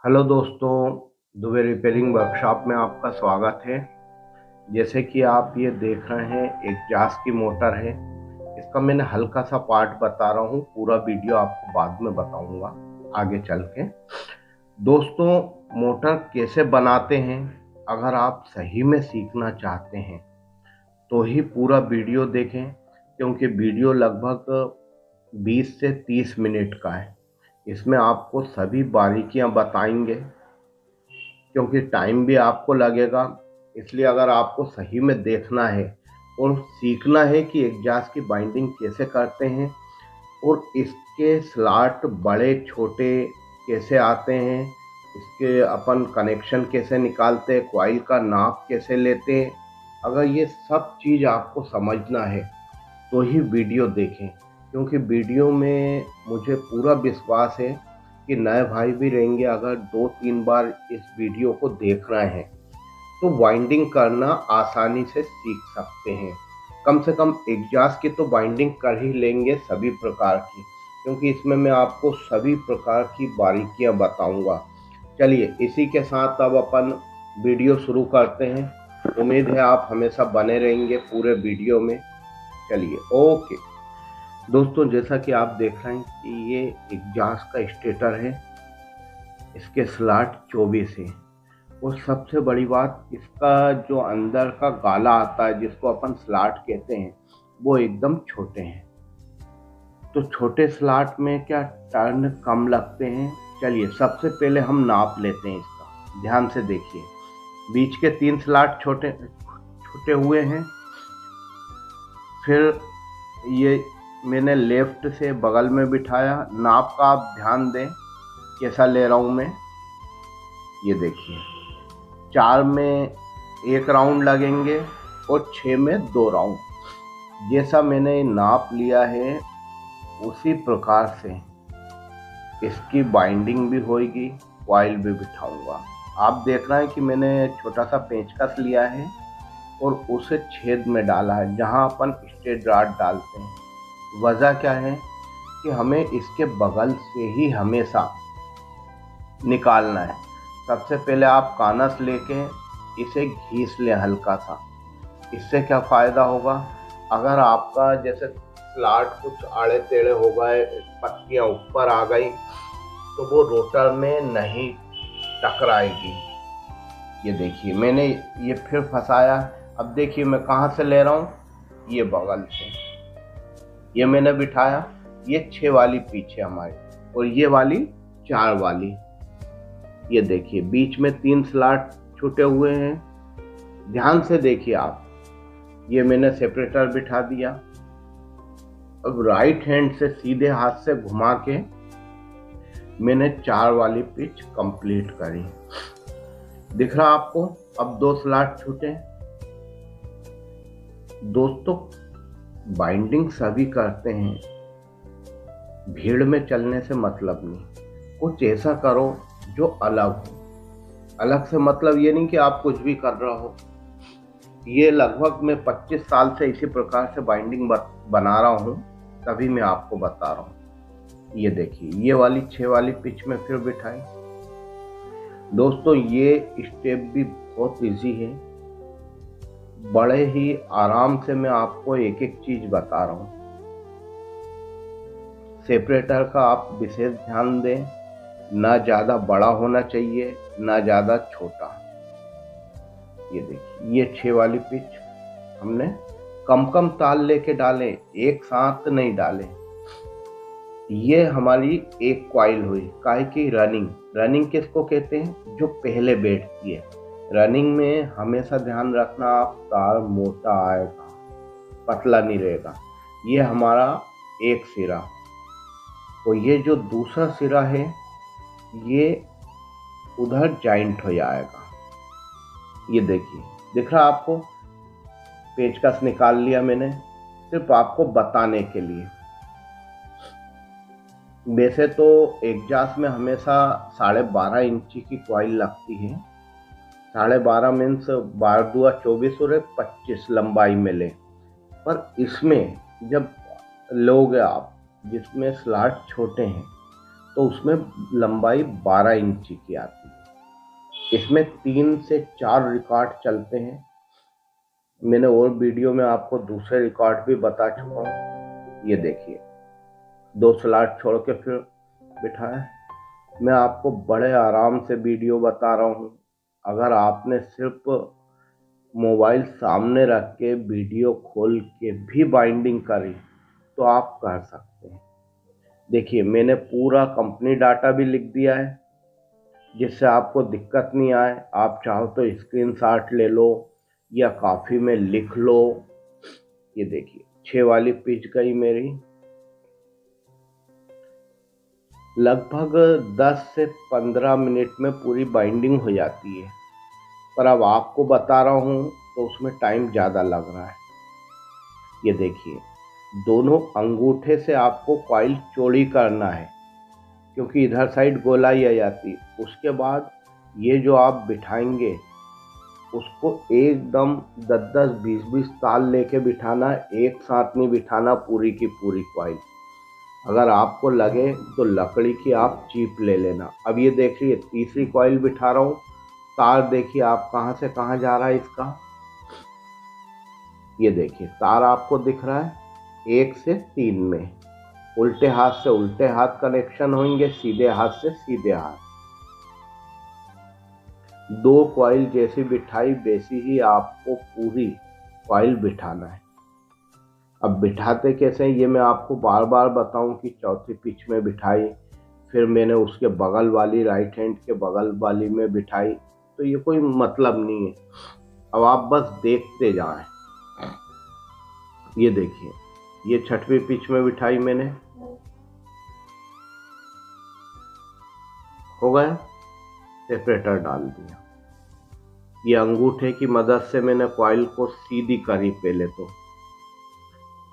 Hello दोस्तों, Dubey repairing workshop में आपका स्वागत है। जैसे कि आप ये देख रहे हैं, एग्जॉस्ट की मोटर है। इसका मैंने हल्का सा पार्ट बता रहा हूँ, पूरा वीडियो आपको बाद में बताऊंगा आगे चल के। दोस्तों, मोटर कैसे बनाते हैं, अगर आप सही में सीखना चाहते हैं तो ही पूरा वीडियो देखें, क्योंकि वीडियो लगभग 20 से 30 मिनट का है। इसमें आपको सभी बारीकियां बताएंगे, क्योंकि टाइम भी आपको लगेगा। इसलिए अगर आपको सही में देखना है और सीखना है कि एग्जॉस्ट की बाइंडिंग कैसे करते हैं और इसके स्लॉट बड़े छोटे कैसे आते हैं, इसके अपन कनेक्शन कैसे निकालते हैं, कॉइल का नाप कैसे लेते हैं, अगर ये सब चीज़ आपको समझना है तो ही वीडियो देखें। क्योंकि वीडियो में मुझे पूरा विश्वास है कि नए भाई भी रहेंगे, अगर 2-3 बार इस वीडियो को देख रहे हैं तो वाइंडिंग करना आसानी से सीख सकते हैं। कम से कम एग्जॉस्ट की तो बाइंडिंग कर ही लेंगे सभी प्रकार की, क्योंकि इसमें मैं आपको सभी प्रकार की बारीकियां बताऊंगा। चलिए, इसी के साथ अब अपन वीडियो शुरू करते हैं। उम्मीद है आप हमेशा बने रहेंगे पूरे वीडियो में। चलिए, ओके दोस्तों, जैसा कि आप देख रहे हैं कि ये एग्जॉस्ट का स्टेटर है। इसके स्लॉट 24 है और सबसे बड़ी बात, इसका जो अंदर का गाला आता है जिसको अपन स्लॉट कहते हैं, वो एकदम छोटे हैं। तो छोटे स्लॉट में क्या टर्न कम लगते हैं। चलिए, सबसे पहले हम नाप लेते हैं इसका। ध्यान से देखिए, बीच के 3 स्लॉट छोटे छोटे हुए हैं। फिर ये मैंने लेफ्ट से बगल में बिठाया। नाप का आप ध्यान दें कैसा ले रहा हूँ मैं। ये देखिए, 4 में 1 राउंड लगेंगे और 6 में 2 राउंड। जैसा मैंने नाप लिया है उसी प्रकार से इसकी बाइंडिंग भी होगी, कॉइल भी बिठाऊंगा। आप देख रहे हैं कि मैंने छोटा सा पेंचकस लिया है और उसे छेद में डाला है जहां अपन स्ट्रेट रॉड डालते हैं। वजह क्या है कि हमें इसके बगल से ही हमेशा निकालना है। सबसे पहले आप कानस लेके इसे घीस लें हल्का सा। इससे क्या फ़ायदा होगा, अगर आपका जैसे स्लॉट कुछ आड़े टेढ़े हो गए, पत्तियां ऊपर आ गई, तो वो रोटर में नहीं टकराएगी। ये देखिए, मैंने ये फिर फंसाया। अब देखिए मैं कहाँ से ले रहा हूँ, ये बगल से। ये मैंने बिठाया, ये 6 वाली पीछे हमारी और ये वाली 4 वाली। ये देखिए, बीच में 3 स्लॉट छूटे हुए हैं। ध्यान से देखिए आप। ये मैंने सेपरेटर बिठा दिया। अब राइट हैंड से सीधे हाथ से घुमा के मैंने 4 वाली पिच कंप्लीट करी। दिख रहा आपको। अब 2 स्लॉट छूटे। दोस्तों, बाइंडिंग सभी करते हैं, भीड़ में चलने से मतलब नहीं। कुछ ऐसा करो जो अलग हो। अलग से मतलब ये नहीं कि आप कुछ भी कर रहा हो। ये लगभग मैं 25 साल से इसी प्रकार से बाइंडिंग बना रहा हूँ, तभी मैं आपको बता रहा हूँ। ये देखिए, ये वाली 6 वाली पिच में फिर बिठाई। दोस्तों, ये स्टेप भी बहुत इजी है। बड़े ही आराम से मैं आपको एक एक चीज बता रहा हूँ। सेपरेटर का आप विशेष ध्यान दें, ना ज़्यादा बड़ा होना चाहिए ना ज़्यादा छोटा। ये देखिए, ये 6 वाली पिच हमने कम कम ताल लेके डाले, एक साथ नहीं डाले। ये हमारी एक कॉइल हुई। काहे की रनिंग। रनिंग किसको कहते हैं, जो पहले बैठती है। रनिंग में हमेशा ध्यान रखना, आप तार मोटा आएगा, पतला नहीं रहेगा। ये हमारा एक सिरा और ये जो दूसरा सिरा है ये उधर जॉइंट हो जाएगा। ये देखिए, दिख रहा आपको। पेचकस निकाल लिया मैंने सिर्फ आपको बताने के लिए। वैसे तो एग्जॉस्ट में हमेशा 12.5 इंची की कॉइल लगती है। 12.5 मीन्स 12 दूआ 24 और 25 लंबाई में ले। पर इसमें जब लोगे आप जिसमें स्लॉट छोटे हैं, तो उसमें लंबाई 12 इंची की आती है। इसमें 3 से 4 रिकॉर्ड चलते हैं। मैंने और वीडियो में आपको दूसरे रिकॉर्ड भी बता चुका हूँ। ये देखिए 2 स्लॉट छोड़ के फिर बिठाएं। मैं आपको बड़े आराम से वीडियो बता रहा हूँ। अगर आपने सिर्फ मोबाइल सामने रख के वीडियो खोल के भी बाइंडिंग करी तो आप कर सकते हैं। देखिए मैंने पूरा कंपनी डाटा भी लिख दिया है जिससे आपको दिक्कत नहीं आए। आप चाहो तो स्क्रीनशॉट ले लो या कॉपी में लिख लो। ये देखिए 6 वाली पिच गई मेरी। लगभग 10 से 15 मिनट में पूरी बाइंडिंग हो जाती है, पर अब आपको बता रहा हूँ तो उसमें टाइम ज़्यादा लग रहा है। ये देखिए दोनों अंगूठे से आपको कॉइल चौड़ी करना है क्योंकि इधर साइड गोलाई आ जाती है। उसके बाद ये जो आप बिठाएंगे उसको एकदम 10-10, 20-20 ताल लेके बिठाना, एक साथ नहीं बिठाना पूरी की पूरी कॉइल। अगर आपको लगे तो लकड़ी की आप चीप ले लेना। अब ये देखिए तीसरी कॉइल बिठा रहा हूँ। तार देखिए आप कहाँ से कहाँ जा रहा है इसका। ये देखिए तार आपको दिख रहा है 1 से 3 में। उल्टे हाथ से उल्टे हाथ कनेक्शन होंगे, सीधे हाथ से सीधे हाथ। 2 कॉइल जैसी बिठाई वैसी ही आपको पूरी कॉइल बिठाना है। अब बिठाते कैसे ये मैं आपको बार बार बताऊं कि चौथी पिच में बिठाई, फिर मैंने उसके बगल वाली राइट हैंड के बगल वाली में बिठाई, तो ये कोई मतलब नहीं है। अब आप बस देखते जाएं। ये देखिए ये 6वीं पिच में बिठाई मैंने, हो गया। सेपरेटर डाल दिया। ये अंगूठे की मदद से मैंने कॉइल को सीधी करी पहले तो,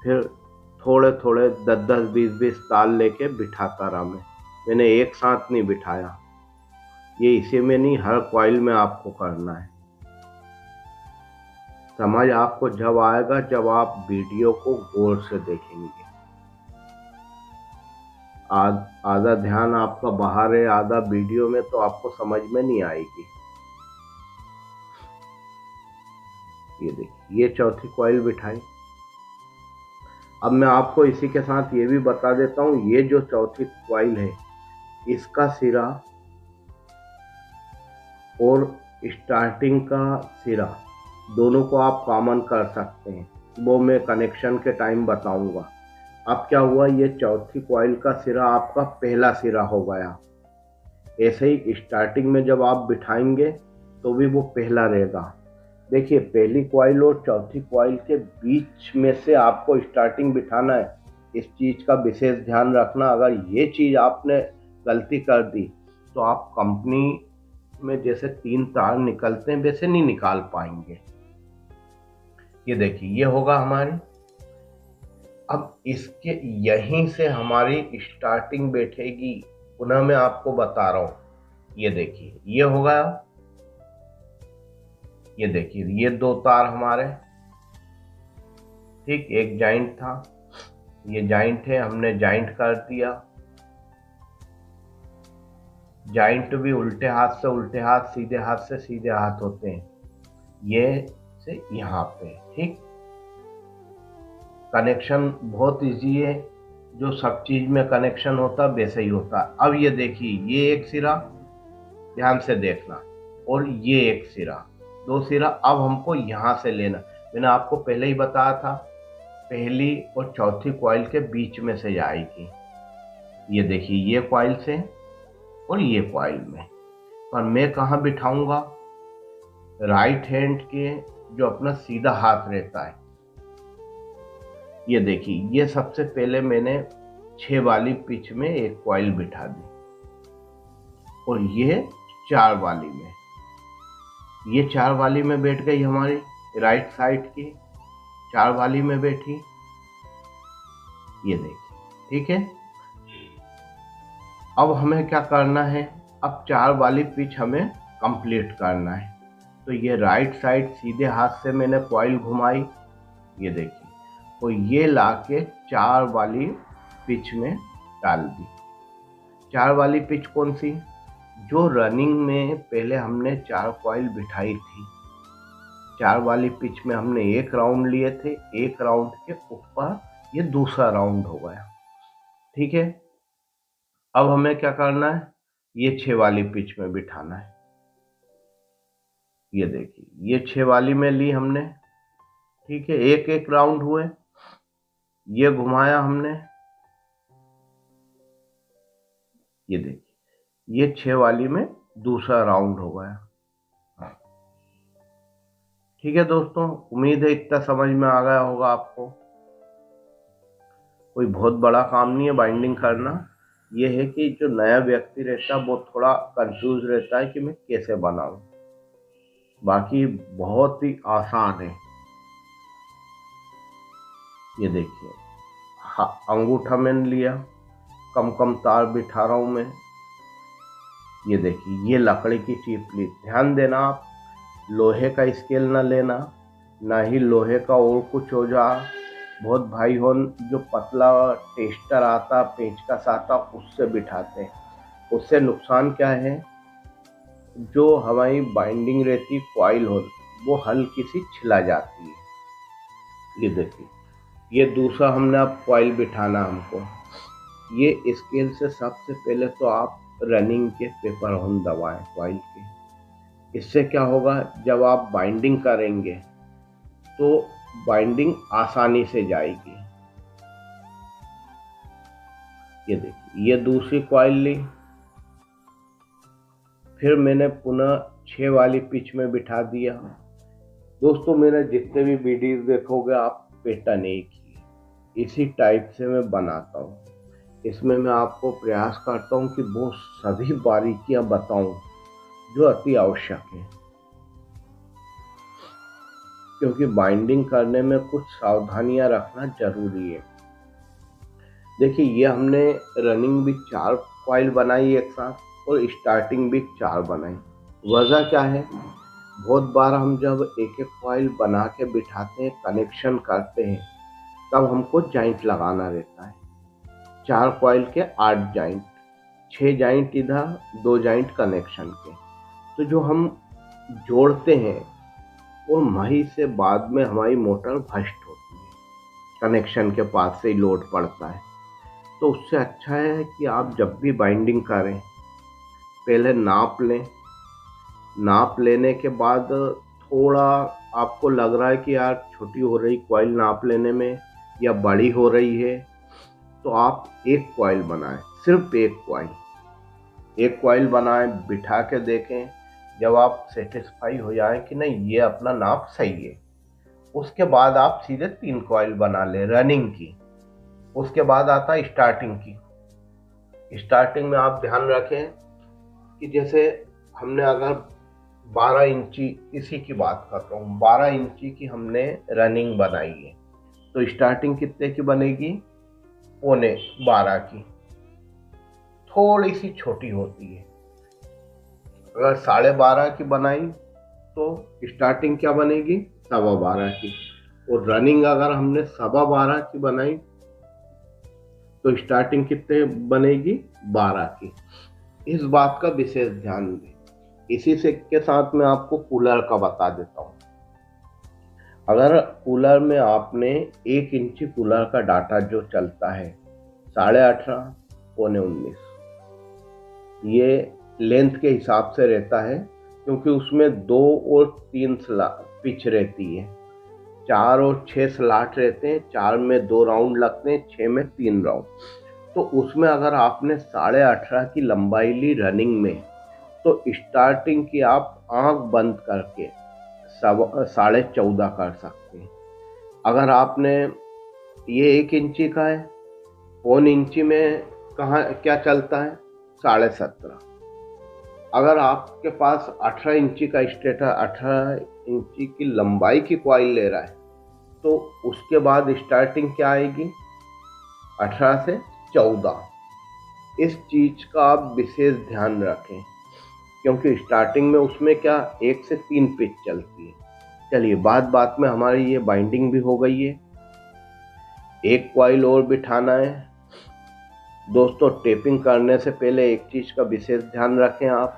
फिर थोड़े थोड़े 10-10, 20-20 ताल लेके बिठाता रहा मैंने एक साथ नहीं बिठाया। ये इसी में नहीं, हर कॉइल में आपको करना है। समझ आपको जब आएगा जब आप वीडियो को गौर से देखेंगे। आधा ध्यान आपका बाहर है, आधा वीडियो में, तो आपको समझ में नहीं आएगी। ये देखिए ये चौथी कॉइल बिठाई। अब मैं आपको इसी के साथ ये भी बता देता हूँ, ये जो चौथी कॉइल है इसका सिरा और स्टार्टिंग का सिरा दोनों को आप कॉमन कर सकते हैं, वो मैं कनेक्शन के टाइम बताऊंगा। अब क्या हुआ, ये चौथी कॉइल का सिरा आपका पहला सिरा हो गया। ऐसे ही स्टार्टिंग में जब आप बिठाएंगे तो भी वो पहला रहेगा। देखिए पहली कॉइल और चौथी कॉइल के बीच में से आपको स्टार्टिंग बिठाना है। इस चीज़ का विशेष ध्यान रखना। अगर ये चीज़ आपने गलती कर दी तो आप कंपनी में जैसे 3 तार निकलते हैं वैसे नहीं निकाल पाएंगे। ये देखिए ये होगा हमारी। अब इसके यहीं से हमारी स्टार्टिंग बैठेगी। पुनः मैं आपको बता रहा हूँ, ये देखिए ये होगा। ये देखिए ये 2 तार हमारे, ठीक, एक जॉइंट था, ये जॉइंट है, हमने जॉइंट कर दिया। जॉइंट भी उल्टे हाथ से उल्टे हाथ, सीधे हाथ से सीधे हाथ होते हैं, ये से यहाँ पे, ठीक। कनेक्शन बहुत इजी है, जो सब चीज में कनेक्शन होता वैसे ही होता। अब ये देखिए ये एक सिरा, ध्यान से देखना, और ये एक सिरा, 2 सिरा। अब हमको यहाँ से लेना। मैंने आपको पहले ही बताया था पहली और चौथी कॉइल के बीच में से जाएगी। ये देखिए ये कॉइल से और ये कॉइल में। पर मैं कहाँ बिठाऊंगा, राइट हैंड के जो अपना सीधा हाथ रहता है। ये देखिए ये सबसे पहले मैंने 6 वाली पिच में एक कॉइल बिठा दी, और ये 4 वाली में, ये 4 वाली में बैठ गई हमारी राइट साइड की, 4 वाली में बैठी। ये देखिए, ठीक है। अब हमें क्या करना है, अब 4 वाली पिच हमें कंप्लीट करना है। तो ये राइट साइड सीधे हाथ से मैंने कॉइल घुमाई, ये देखिए, और ये लाके 4 वाली पिच में डाल दी। 4 वाली पिच कौन सी? जो रनिंग में पहले हमने 4 कॉइल बिठाई थी। 4 वाली पिच में हमने 1 राउंड लिए थे, 1 राउंड के ऊपर ये दूसरा राउंड हो गया। ठीक है, अब हमें क्या करना है, ये 6 वाली पिच में बिठाना है। ये देखिए, ये 6 वाली में ली हमने। ठीक है, एक एक राउंड हुए, ये घुमाया हमने। ये देखिए, ये 6 वाली में दूसरा राउंड हो गया। ठीक है दोस्तों, उम्मीद है इतना समझ में आ गया होगा आपको। कोई बहुत बड़ा काम नहीं है बाइंडिंग करना। ये है कि जो नया व्यक्ति रहता है वो थोड़ा कंफ्यूज रहता है कि मैं कैसे बनाऊं। बाकी बहुत ही आसान है। ये देखिए, हाँ, अंगूठा मैंने लिया, कम कम तार बिठा रहा हूं मैं। ये देखिए, ये लकड़ी की चीपली, ध्यान देना आप लोहे का स्केल ना लेना, ना ही लोहे का और कुछ औजार। बहुत भाई हो जो पतला टेस्टर आता, पेचकस आता, उससे बिठाते हैं। उससे नुकसान क्या है, जो हमारी बाइंडिंग रहती कॉइल हो वो हल्की सी छिला जाती है। ये देखिए, ये दूसरा हमने अब कॉइल बिठाना हमको। ये स्केल से सबसे पहले तो आप रनिंग के पेपर होन दबाएं कॉइल के। इससे क्या होगा, जब आप बाइंडिंग करेंगे तो बाइंडिंग आसानी से जाएगी। ये देखिए, ये दूसरी कॉइल ली, फिर मैंने पुनः 6 वाली पिच में बिठा दिया। दोस्तों, मेरे जितने भी वीडियो देखोगे आप पैटर्न एक ही इसी टाइप से मैं बनाता हूँ। इसमें मैं आपको प्रयास करता हूँ कि वो सभी बारीकियां बताऊं जो अति आवश्यक है, क्योंकि बाइंडिंग करने में कुछ सावधानियां रखना जरूरी है। देखिए, ये हमने रनिंग भी 4 कॉइल बनाई एक साथ और स्टार्टिंग भी 4 बनाई। वजह क्या है, बहुत बार हम जब एक एक कॉइल बना के बिठाते हैं, कनेक्शन करते हैं, तब हमको जॉइंट लगाना रहता है। 4 कॉइल के 8 जॉइंट, 6 जॉइंट इधर, 2 जॉइंट कनेक्शन के। तो जो हम जोड़ते हैं और वहीं से बाद में हमारी मोटर भस्ट होती है, कनेक्शन के पास से ही लोड पड़ता है। तो उससे अच्छा है कि आप जब भी बाइंडिंग करें पहले नाप लें। नाप लेने के बाद थोड़ा आपको लग रहा है कि यार छोटी हो रही कॉइल नाप लेने में या बड़ी हो रही है, तो आप एक कॉइल बनाएं, सिर्फ एक कॉइल बनाएं, बिठा के देखें। जब आप सेटिस्फाई हो जाएं कि नहीं ये अपना नाप सही है, उसके बाद आप सीधे 3 कॉइल बना लें रनिंग की। उसके बाद आता है स्टार्टिंग की। स्टार्टिंग में आप ध्यान रखें कि जैसे हमने अगर 12 इंची, इसी की बात कर रहा हूँ, 12 इंची की हमने रनिंग बनाई है, तो स्टार्टिंग कितने की बनेगी, 11.25 की। थोड़ी सी छोटी होती है। अगर 12.5 की बनाई तो स्टार्टिंग क्या बनेगी, 12.25 की। और रनिंग अगर हमने 12.25 की बनाई तो स्टार्टिंग कितने बनेगी, 12 की। इस बात का विशेष ध्यान दें। इसी से के साथ मैं आपको कूलर का बता देता हूँ। अगर कूलर में आपने 1 इंची कूलर का डाटा जो चलता है 18.5, 19, ये लेंथ के हिसाब से रहता है, क्योंकि उसमें 2 और 3 पिच रहती है। 4 और 6 स्लॉट रहते हैं, 4 में 2 राउंड लगते हैं, 6 में 3 राउंड। तो उसमें अगर आपने 18.5 की लंबाई ली रनिंग में, तो स्टार्टिंग की आप आंख बंद करके 14.5 कर सकते हैं। अगर आपने ये 1 इंची का है, 1 इंची में कहाँ क्या चलता है, 17.5। अगर आपके पास 18 इंची का स्टेटर, 18 इंची की लंबाई की कॉइल ले रहा है, तो उसके बाद स्टार्टिंग क्या आएगी, 18 से 14। इस चीज का आप विशेष ध्यान रखें, क्योंकि स्टार्टिंग में उसमें क्या 1 से 3 पिच चलती है। चलिए, बात बात में हमारी ये बाइंडिंग भी हो गई है। एक कॉइल और बिठाना है। दोस्तों टेपिंग करने से पहले एक चीज़ का विशेष ध्यान रखें आप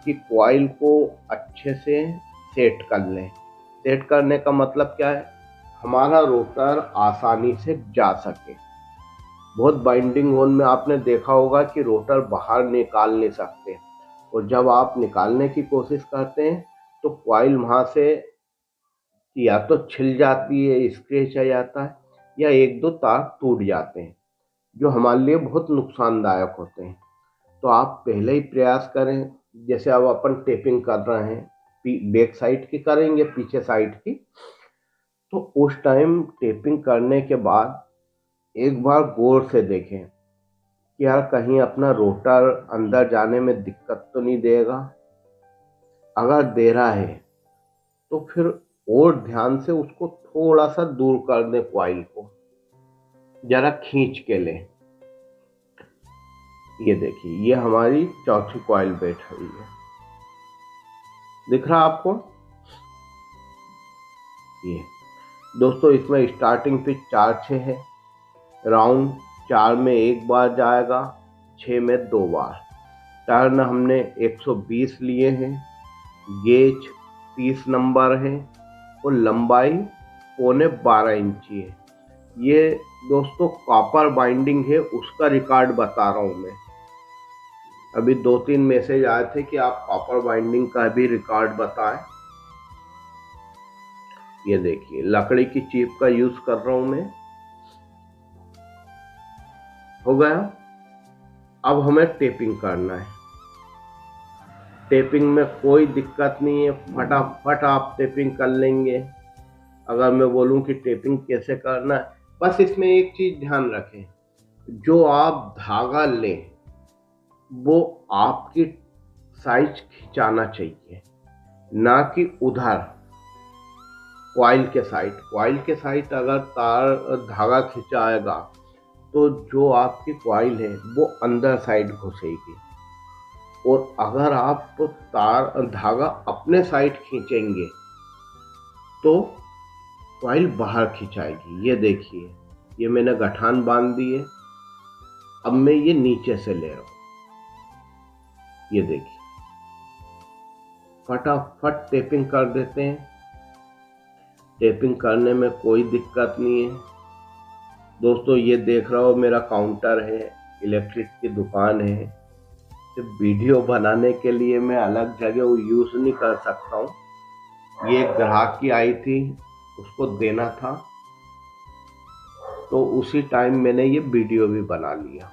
कि कॉइल को अच्छे से सेट कर लें। सेट करने का मतलब क्या है, हमारा रोटर आसानी से जा सके। बहुत बाइंडिंग होल में आपने देखा होगा कि रोटर बाहर निकाल नहीं सकते, और जब आप निकालने की कोशिश करते हैं तो कॉइल वहाँ से या तो छिल जाती है, स्क्रैच आ जाता है, या एक दो तार टूट जाते हैं, जो हमारे लिए बहुत नुकसानदायक होते हैं। तो आप पहले ही प्रयास करें, जैसे अब अपन टेपिंग कर रहे हैं, बैक साइड की करेंगे, पीछे साइड की, तो उस टाइम टेपिंग करने के बाद एक बार गौर से देखें कि यार कहीं अपना रोटर अंदर जाने में दिक्कत तो नहीं देगा। अगर दे रहा है तो फिर और ध्यान से उसको थोड़ा सा दूर कर दें, कॉइल को जरा खींच के लें। ये देखिए, ये हमारी चौथी कॉइल बैठ रही है, दिख रहा आपको? ये दोस्तों इसमें स्टार्टिंग पिच 4/6 है, राउंड 4 में एक बार जाएगा, 6 में 2 बार। टर्न हमने 120 लिए हैं, गेज 30 नंबर है, और लंबाई 12.25 इंची है। ये दोस्तों कॉपर बाइंडिंग है, उसका रिकॉर्ड बता रहा हूँ मैं। अभी 2-3 मैसेज आए थे कि आप कॉपर बाइंडिंग का भी रिकॉर्ड बताएं। ये देखिए, लकड़ी की चिप का यूज कर रहा हूं मैं। हो गया। अब हमें टेपिंग करना है। टेपिंग में कोई दिक्कत नहीं है, फटाफट आप टेपिंग कर लेंगे। अगर मैं बोलूं कि टेपिंग कैसे करना है, बस इसमें एक चीज ध्यान रखें, जो आप धागा लें वो आपकी साइज खिंचाना चाहिए, ना कि उधर कॉइल के साइड अगर तार धागा खिंचाएगा तो जो आपकी कॉइल है वो अंदर साइड घुसेगी, और अगर आप तार धागा अपने साइड खींचेंगे तो कॉइल बाहर खिंचाएगी। ये देखिए, ये मैंने गठान बांध दी है। अब मैं ये नीचे से ले रहा हूं। ये देखिए, फटाफट टेपिंग कर देते हैं। टेपिंग करने में कोई दिक्कत नहीं है। दोस्तों ये देख रहा हो, मेरा काउंटर है, इलेक्ट्रिक की दुकान है। सिर्फ वीडियो बनाने के लिए मैं अलग जगह यूज नहीं कर सकता हूँ। ये एक ग्राहक की आई थी, उसको देना था, तो उसी टाइम मैंने ये वीडियो भी बना लिया,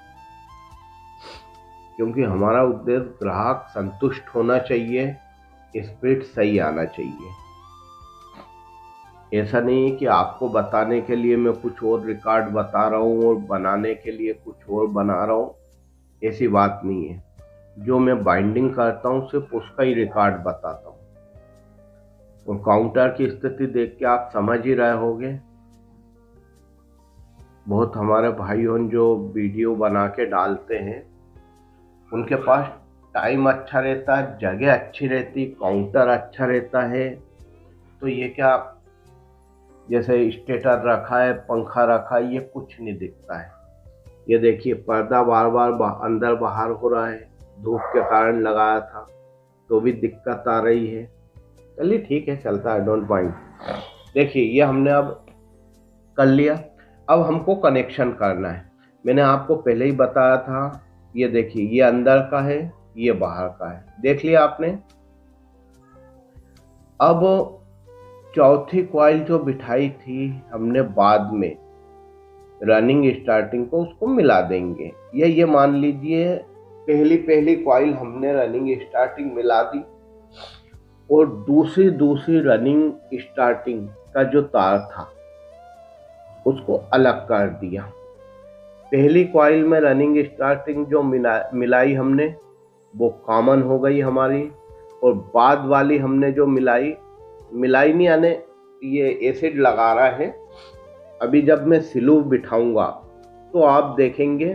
क्योंकि हमारा उद्देश्य ग्राहक संतुष्ट होना चाहिए, स्पीड सही आना चाहिए। ऐसा नहीं है कि आपको बताने के लिए मैं कुछ और रिकॉर्ड बता रहा हूँ और बनाने के लिए कुछ और बना रहा हूँ, ऐसी बात नहीं है। जो मैं बाइंडिंग करता हूँ सिर्फ उसका ही रिकॉर्ड बताता हूँ। और काउंटर की स्थिति देख के आप समझ ही रहे होंगे। बहुत हमारे भाइयों जो वीडियो बना के डालते हैं, उनके पास टाइम अच्छा रहता है, जगह अच्छी रहती, काउंटर अच्छा रहता है, तो ये क्या जैसे स्टेटर रखा है, पंखा रखा है, ये कुछ नहीं दिखता है। ये देखिए, पर्दा बार बार अंदर बाहर हो रहा है, धूप के कारण लगाया था तो भी दिक्कत आ रही है। चलिए ठीक है, चलता है, डोंट माइंड। देखिए, ये हमने अब कर लिया। अब हमको कनेक्शन करना है। मैंने आपको पहले ही बताया था। ये देखिए, ये अंदर का है, ये बाहर का है, देख लिया आपने। अब चौथी कॉइल जो बिठाई थी हमने बाद में रनिंग स्टार्टिंग को, उसको मिला देंगे। ये मान लीजिए पहली कॉइल हमने रनिंग स्टार्टिंग मिला दी, और दूसरी रनिंग स्टार्टिंग का जो तार था उसको अलग कर दिया। पहली कॉइल में रनिंग स्टार्टिंग जो मिलाई हमने वो कॉमन हो गई हमारी, और बाद वाली हमने जो मिलाई नहीं, यानी ये एसिड लगा रहा है। अभी जब मैं स्लू बिठाऊंगा तो आप देखेंगे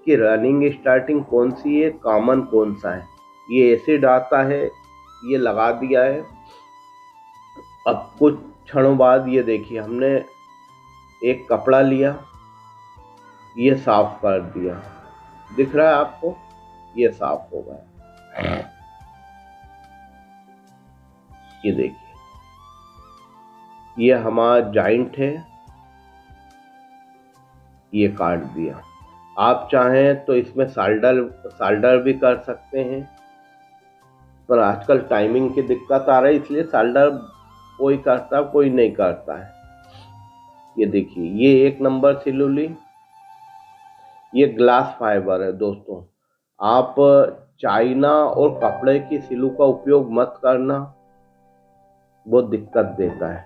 कि रनिंग स्टार्टिंग कौन सी है, कॉमन कौन सा है। ये एसिड आता है, ये लगा दिया है। अब कुछ क्षणों बाद ये देखिए, हमने एक कपड़ा लिया, ये साफ कर दिया, दिख रहा है आपको? ये साफ हो गया। ये देखिए, ये हमारा जॉइंट है, ये काट दिया। आप चाहें तो इसमें साल्डर भी कर सकते हैं, पर आजकल टाइमिंग की दिक्कत आ रही है, इसलिए साल्डर कोई करता है कोई नहीं करता है। ये देखिए, ये 1 नंबर सिलुली, ये ग्लास फाइबर है दोस्तों। आप चाइना और कपड़े की सिलू का उपयोग मत करना, बहुत दिक्कत देता है।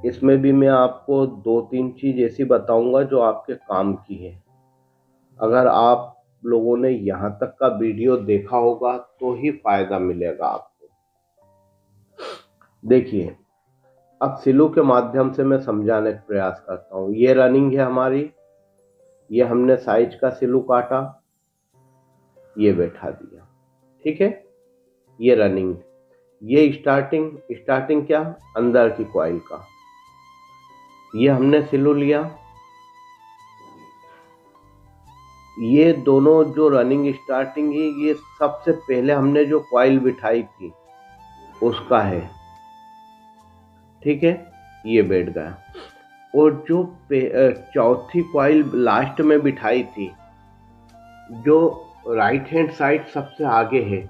इसमें भी मैं आपको 2-3 चीज ऐसी बताऊंगा जो आपके काम की है। अगर आप लोगों ने यहाँ तक का वीडियो देखा होगा तो ही फायदा मिलेगा आपको। देखिए, अब सिलू के माध्यम से मैं समझाने का प्रयास करता हूँ। ये रनिंग है हमारी, ये हमने साइज का सिलू काटा, ये बैठा दिया, ठीक है। ये रनिंग, ये स्टार्टिंग क्या, अंदर की कॉइल का, ये हमने सिलू लिया। ये दोनों जो रनिंग स्टार्टिंग है, ये सबसे पहले हमने जो कॉइल बिठाई थी उसका है, ठीक है। ये बैठ गया। और जो चौथी कॉइल लास्ट में बिठाई थी, जो राइट हैंड साइड सबसे आगे है,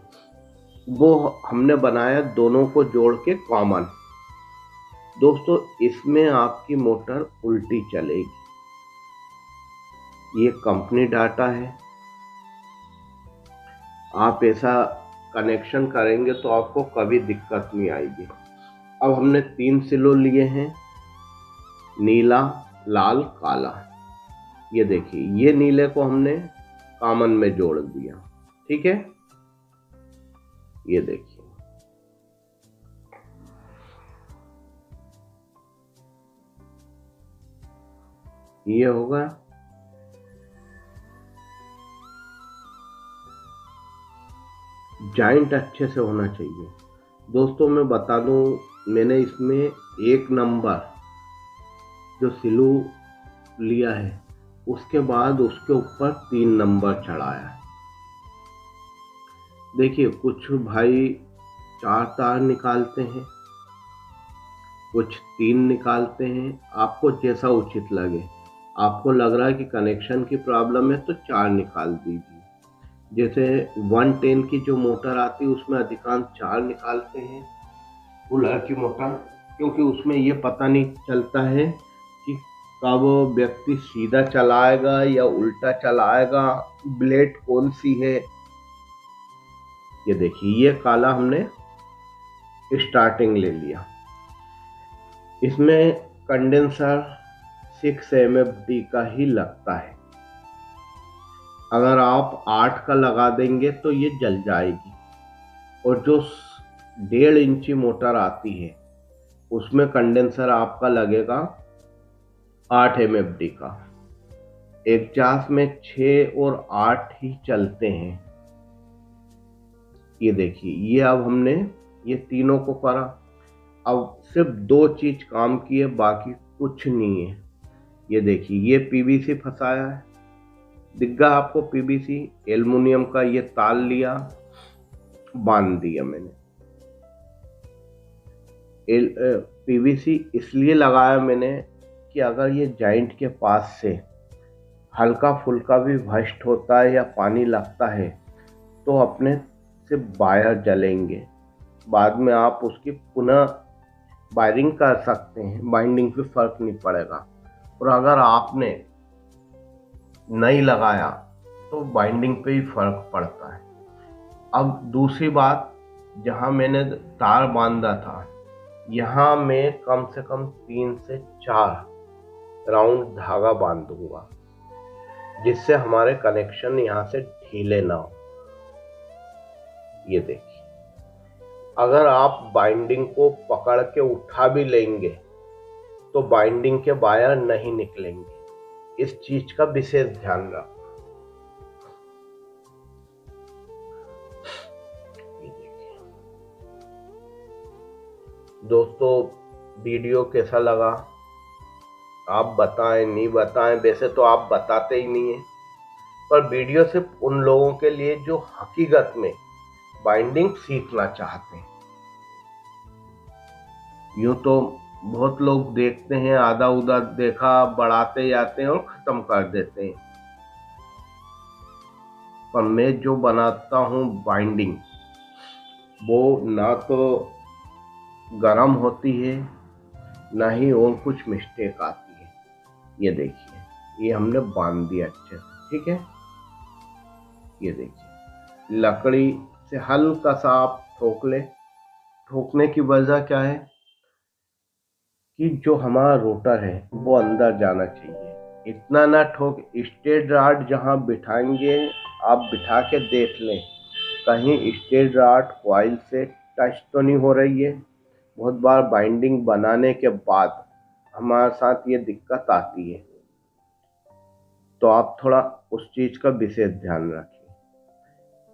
वो हमने बनाया दोनों को जोड़ के कॉमन। दोस्तों, इसमें आपकी मोटर उल्टी चलेगी। ये कंपनी डाटा है, आप ऐसा कनेक्शन करेंगे तो आपको कभी दिक्कत नहीं आएगी। अब हमने 3 सिलो लिए हैं, नीला, लाल, काला। ये देखिए, ये नीले को हमने कॉमन में जोड़ दिया, ठीक है। ये देखिए, ये होगा। जॉइंट अच्छे से होना चाहिए दोस्तों। मैं बता दूं, मैंने इसमें 1 नंबर जो सिलू लिया है, उसके बाद उसके ऊपर 3 नंबर चढ़ाया है। देखिए, कुछ भाई 4 तार निकालते हैं, कुछ 3 निकालते हैं, आपको जैसा उचित लगे। आपको लग रहा है कि कनेक्शन की प्रॉब्लम है तो 4 निकाल दीजिए। जैसे 110 की जो मोटर आती है उसमें अधिकांश 4 निकालते हैं, कूलर की मोटर, क्योंकि उसमें ये पता नहीं चलता है कि कब व्यक्ति सीधा चलाएगा या उल्टा चलाएगा, ब्लेड कौन सी है। ये देखिए, ये काला हमने स्टार्टिंग ले लिया। इसमें कंडेंसर 6 MFD का ही लगता है। अगर आप 8 का लगा देंगे तो ये जल जाएगी। और जो 1.5 इंची मोटर आती है उसमें कंडेंसर आपका लगेगा 8 MFD का। एग्जास्ट में 6 और 8 ही चलते हैं। ये देखिए, ये अब हमने ये तीनों को करा। अब सिर्फ 2 चीज काम की है, बाकी कुछ नहीं है। ये देखिए, ये पीवीसी फंसाया है, दिखा आपको पीवीसी एल्युमिनियम का। ये तार लिया, बांध दिया मैंने। पीवीसी इसलिए लगाया मैंने कि अगर ये जॉइंट के पास से हल्का फुल्का भी भस्ट होता है या पानी लगता है तो अपने से वायर जलेंगे। बाद में आप उसकी पुनः वायरिंग कर सकते हैं, बाइंडिंग पे फर्क नहीं पड़ेगा। और अगर आपने नहीं लगाया तो बाइंडिंग पे ही फर्क पड़ता है। अब दूसरी बात, जहां मैंने तार बांधा था, यहाँ मैं कम से कम 3 से 4 राउंड धागा बांधूंगा, जिससे हमारे कनेक्शन यहाँ से ढीले ना हो। ये देखिए, अगर आप बाइंडिंग को पकड़ के उठा भी लेंगे तो बाइंडिंग के वायर नहीं निकलेंगे। इस चीज का विशेष ध्यान रखना। दोस्तों, वीडियो कैसा लगा आप बताएं, नहीं बताएं, वैसे तो आप बताते ही नहीं है, पर वीडियो सिर्फ उन लोगों के लिए जो हकीकत में बाइंडिंग सीखना चाहते हैं। यूं तो बहुत लोग देखते हैं, आधा उधा देखा बढ़ाते जाते हैं और खत्म कर देते हैं, पर मैं जो बनाता हूँ बाइंडिंग, वो ना तो गरम होती है ना ही और कुछ मिस्टेक आती है। ये देखिए, ये हमने बांध दिया अच्छे से, ठीक है। ये देखिए, लकड़ी से हल्का सा आप ठोक ले। ठोकने की वजह क्या है कि जो हमारा रोटर है वो अंदर जाना चाहिए। इतना ना ठोक, स्ट्रेट रॉड जहाँ बिठाएंगे आप बिठा के देख लें कहीं स्ट्रेट रॉड कॉइल से टच तो नहीं हो रही है। बहुत बार बाइंडिंग बनाने के बाद हमारे साथ ये दिक्कत आती है, तो आप थोड़ा उस चीज का विशेष ध्यान रखें।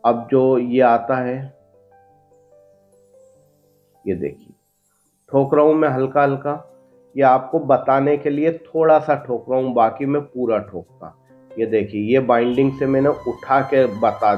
अब जो ये आता है, ये देखिए ठोक रहा हूं मैं हल्का हल्का, ये आपको बताने के लिए थोड़ा सा ठोक रहा हूं, बाकी मैं पूरा ठोकता। ये देखिए, ये बाइंडिंग से मैंने उठा के बता